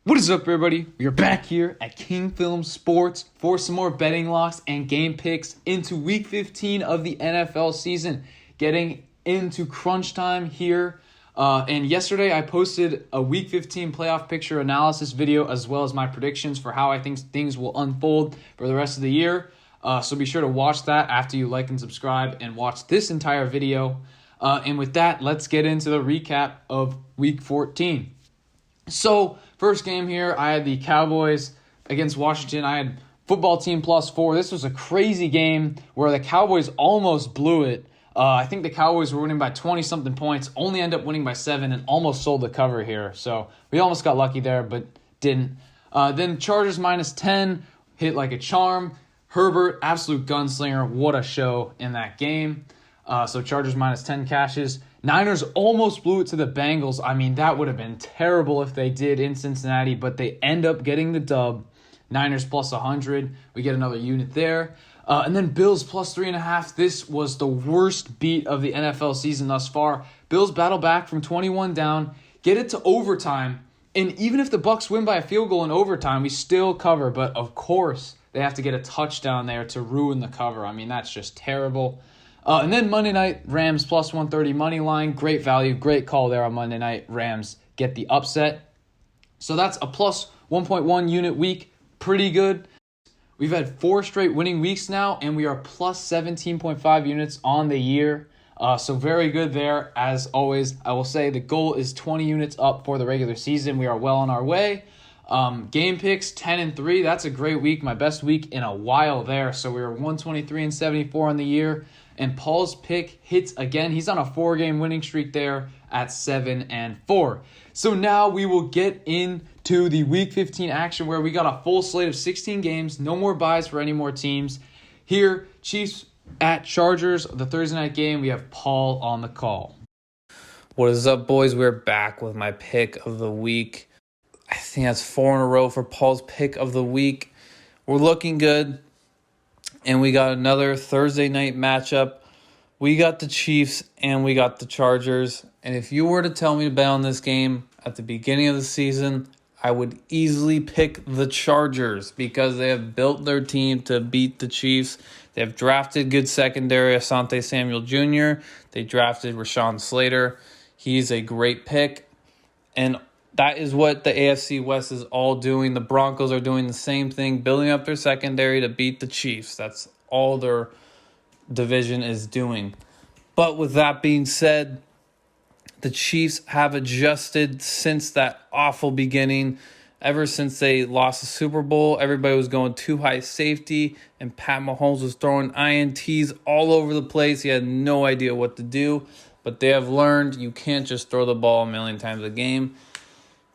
What is up, everybody? We are back here at King Film Sports for some more betting locks and game picks into Week 15 of the NFL season. Getting into crunch time here. And yesterday I posted a Week 15 playoff picture analysis video as well as my predictions for how I think things will unfold for the rest of the year. So be sure to watch that after you like and subscribe and watch this entire video. And with that, let's get into the recap of Week 14. So, first game here, I had the Cowboys against Washington. I had football team +4. This was a crazy game where the Cowboys almost blew it. I think the Cowboys were winning by 20-something points, only end up winning by 7, and almost sold the cover here. So, we almost got lucky there, but didn't. Then Chargers -10, hit like a charm. Herbert, absolute gunslinger. What a show in that game. So, Chargers -10 cashes. Niners almost blew it to the Bengals. I mean, that would have been terrible if they did in Cincinnati, but they end up getting the dub. Niners +100. We get another unit there. And then Bills +3.5. This was the worst beat of the NFL season thus far. Bills battle back from 21 down, get it to overtime, and even if the Bucs win by a field goal in overtime, we still cover. But of course, they have to get a touchdown there to ruin the cover. I mean, that's just terrible. And then Monday night, Rams +130 money line. Great value, great call there on Monday night. Rams get the upset. So that's a +1.1 unit week. Pretty good. We've had 4 straight winning weeks now, and we are +17.5 units on the year. So very good there. As always, I will say the goal is 20 units up for the regular season. We are well on our way. Game picks 10-3. That's a great week. My best week in a while there. So we were 123-74 on the year. And Paul's pick hits again. He's on a 4-game winning streak there at 7-4. So now we will get into the Week 15 action where we got a full slate of 16 games. No more buys for any more teams. Here, Chiefs at Chargers, the Thursday night game. We have Paul on the call. What is up, boys? We're back with my pick of the week. I think that's 4 in a row for Paul's pick of the week. We're looking good. And we got another Thursday night matchup. We got the Chiefs and we got the Chargers. And if you were to tell me to bet on this game at the beginning of the season, I would easily pick the Chargers because they have built their team to beat the Chiefs. They have drafted good secondary, Asante Samuel Jr. They drafted Rashawn Slater. He's a great pick. And that is what the AFC West is all doing. The Broncos are doing the same thing, building up their secondary to beat the Chiefs. That's all their division is doing. But with that being said, the Chiefs have adjusted since that awful beginning. Ever since they lost the Super Bowl, everybody was going too high safety, and Pat Mahomes was throwing INTs all over the place. He had no idea what to do. But they have learned you can't just throw the ball a million times a game.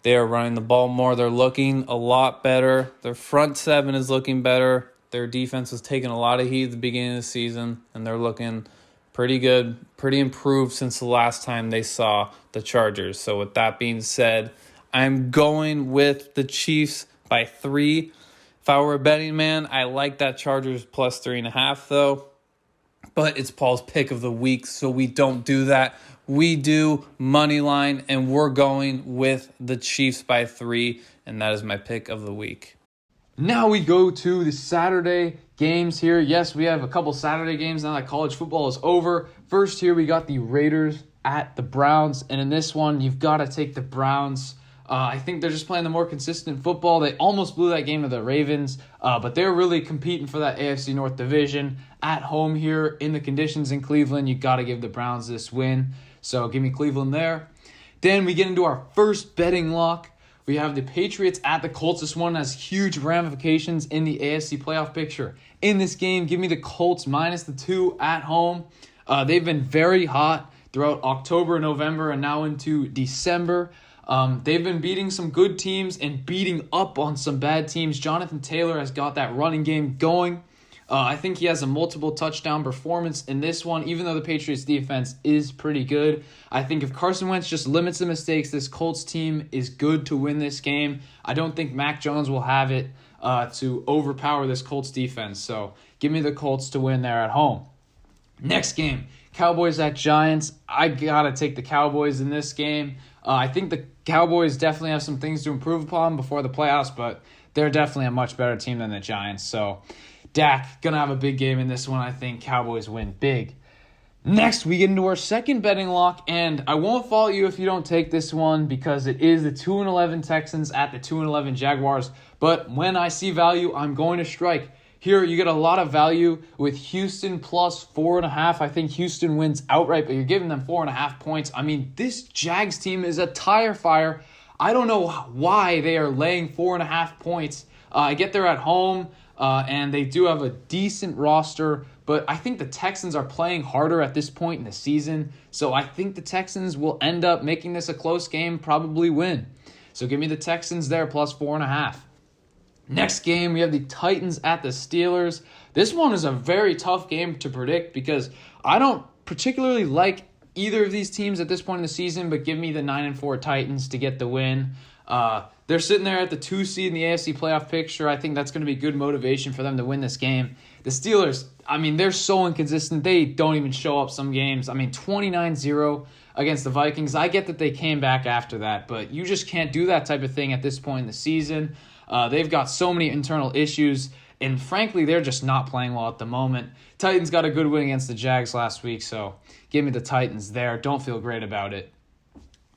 They are running the ball more. They're looking a lot better. Their front seven is looking better. Their defense has taken a lot of heat at the beginning of the season, and they're looking pretty good, pretty improved since the last time they saw the Chargers. So with that being said, I'm going with the Chiefs by 3. If I were a betting man, I like that Chargers +3.5 though. But it's Paul's pick of the week, so we don't do that. We do money line, and we're going with the Chiefs by 3, and that is my pick of the week. Now we go to the Saturday games here. Yes, we have a couple Saturday games now that college football is over. First here, we got the Raiders at the Browns, and in this one, you've got to take the Browns. I think they're just playing the more consistent football. They almost blew that game to the Ravens, but they're really competing for that AFC North division. At home here in the conditions in Cleveland, you got to give the Browns this win. So give me Cleveland there. Then we get into our first betting lock. We have the Patriots at the Colts. This one has huge ramifications in the AFC playoff picture. In this game, give me the Colts -2 at home. They've been very hot throughout October, November, and now into December. They've been beating some good teams and beating up on some bad teams. Jonathan Taylor has got that running game going. I think he has a multiple touchdown performance in this one, even though the Patriots defense is pretty good. I think if Carson Wentz just limits the mistakes, this Colts team is good to win this game. I don't think Mac Jones will have it to overpower this Colts defense. So give me the Colts to win there at home. Next game, Cowboys at Giants. I got to take the Cowboys in this game. I think the Cowboys definitely have some things to improve upon before the playoffs, but they're definitely a much better team than the Giants. So Dak going to have a big game in this one. I think Cowboys win big. Next, we get into our second betting lock, and I won't fault you if you don't take this one because it is the 2-11 Texans at the 2-11 Jaguars. But when I see value, I'm going to strike. Here, you get a lot of value with Houston plus 4.5. I think Houston wins outright, but you're giving them 4.5 points. I mean, this Jags team is a tire fire. I don't know why they are laying 4.5 points. I get they're at home, and they do have a decent roster, but I think the Texans are playing harder at this point in the season, so I think the Texans will end up making this a close game, probably win. So give me the Texans there, plus 4.5. Next game, we have the Titans at the Steelers. This one is a very tough game to predict because I don't particularly like either of these teams at this point in the season, but give me the 9-4 Titans to get the win. They're sitting there at the 2 seed in the AFC playoff picture. I think that's going to be good motivation for them to win this game. The Steelers, I mean, they're so inconsistent. They don't even show up some games. I mean, 29-0 against the Vikings. I get that they came back after that, but you just can't do that type of thing at this point in the season. They've got so many internal issues, and frankly, they're just not playing well at the moment. Titans got a good win against the Jags last week, so give me the Titans there. Don't feel great about it.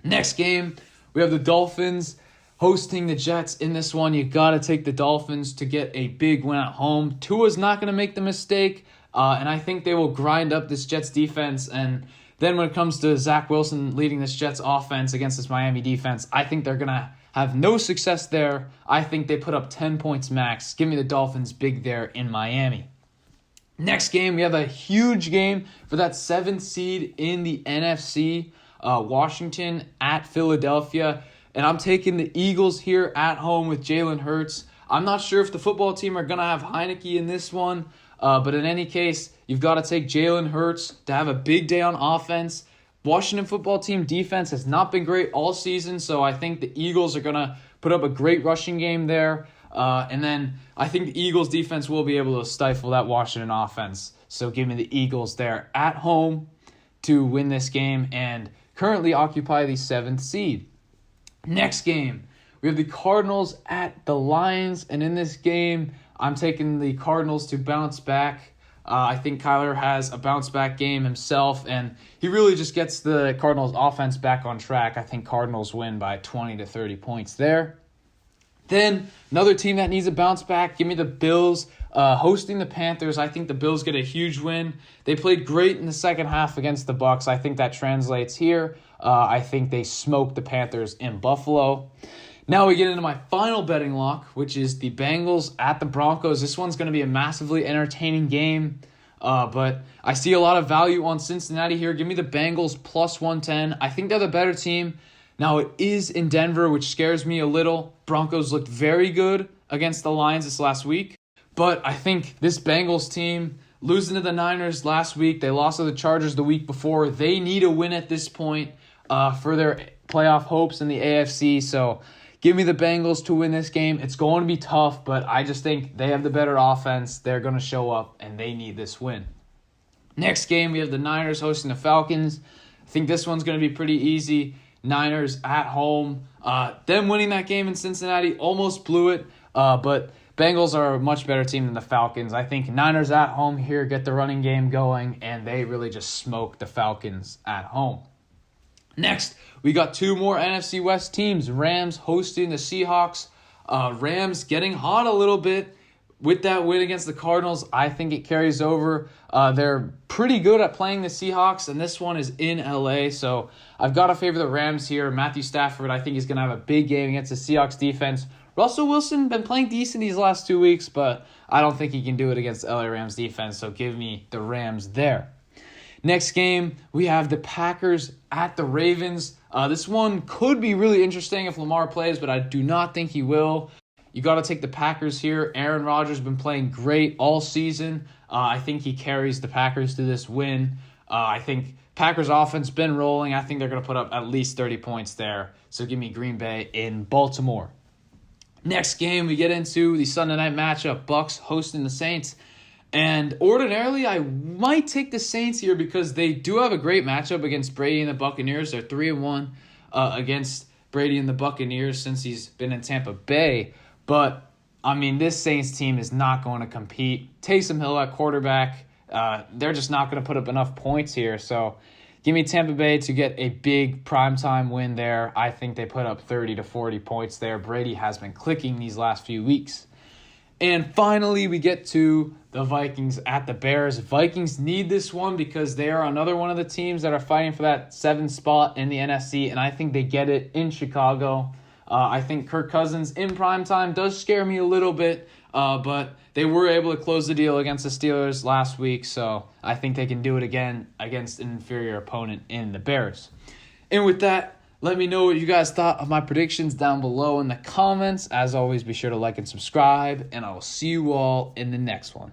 Next game, we have the Dolphins hosting the Jets. In this one, you got to take the Dolphins to get a big win at home. Tua's not going to make the mistake, and I think they will grind up this Jets defense. And then when it comes to Zach Wilson leading this Jets offense against this Miami defense, I think they're going to have no success there. I think they put up 10 points max. Give me the Dolphins big there in Miami. Next game, we have a huge game for that 7th seed in the NFC, Washington at Philadelphia. And I'm taking the Eagles here at home with Jalen Hurts. I'm not sure if the football team are going to have Heineke in this one, but in any case, you've got to take Jalen Hurts to have a big day on offense. Washington football team defense has not been great all season, so I think the Eagles are going to put up a great rushing game there. And then I think the Eagles defense will be able to stifle that Washington offense. So give me the Eagles there at home to win this game and currently occupy the 7th seed. Next game, we have the Cardinals at the Lions. And in this game, I'm taking the Cardinals to bounce back. I think Kyler has a bounce-back game himself, and he really just gets the Cardinals' offense back on track. I think Cardinals win by 20 to 30 points there. Then, another team that needs a bounce back, give me the Bills hosting the Panthers. I think the Bills get a huge win. They played great in the second half against the Bucs. I think that translates here. I think they smoked the Panthers in Buffalo. Now we get into my final betting lock, which is the Bengals at the Broncos. This one's going to be a massively entertaining game, but I see a lot of value on Cincinnati here. Give me the Bengals plus 110. I think they're the better team. Now it is in Denver, which scares me a little. Broncos looked very good against the Lions this last week, but I think this Bengals team, losing to the Niners last week, they lost to the Chargers the week before. They need a win at this point for their playoff hopes in the AFC, so give me the Bengals to win this game. It's going to be tough, but I just think they have the better offense. They're going to show up, and they need this win. Next game, we have the Niners hosting the Falcons. I think this one's going to be pretty easy. Niners at home. Them winning that game in Cincinnati almost blew it, but Bengals are a much better team than the Falcons. I think Niners at home here get the running game going, and they really just smoke the Falcons at home. Next, we got 2 more NFC West teams. Rams hosting the Seahawks. Rams getting hot a little bit with that win against the Cardinals. I think it carries over. They're pretty good at playing the Seahawks, and this one is in LA, so I've got to favor the Rams here. Matthew Stafford, I think he's going to have a big game against the Seahawks defense. Russell Wilson been playing decent these last 2 weeks, but I don't think he can do it against the LA Rams defense, so give me the Rams there. Next game, we have the Packers at the Ravens. This one could be really interesting if Lamar plays, but I do not think he will. You got to take the Packers here. Aaron Rodgers has been playing great all season. I think he carries the Packers to this win. I think Packers offense been rolling. I think they're going to put up at least 30 points there. So give me Green Bay in Baltimore. Next game, we get into the Sunday night matchup, Bucks hosting the Saints. And ordinarily, I might take the Saints here because they do have a great matchup against Brady and the Buccaneers. They're 3-1. against Brady and the Buccaneers since he's been in Tampa Bay. But, I mean, this Saints team is not going to compete. Taysom Hill at quarterback, they're just not going to put up enough points here. So give me Tampa Bay to get a big primetime win there. I think they put up 30 to 40 points there. Brady has been clicking these last few weeks. And finally, we get to the Vikings at the Bears. Vikings need this one because they are another one of the teams that are fighting for that 7th spot in the NFC, and I think they get it in Chicago. I think Kirk Cousins in primetime does scare me a little bit, but they were able to close the deal against the Steelers last week, so I think they can do it again against an inferior opponent in the Bears. And with that, let me know what you guys thought of my predictions down below in the comments. As always, be sure to like and subscribe, and I will see you all in the next one.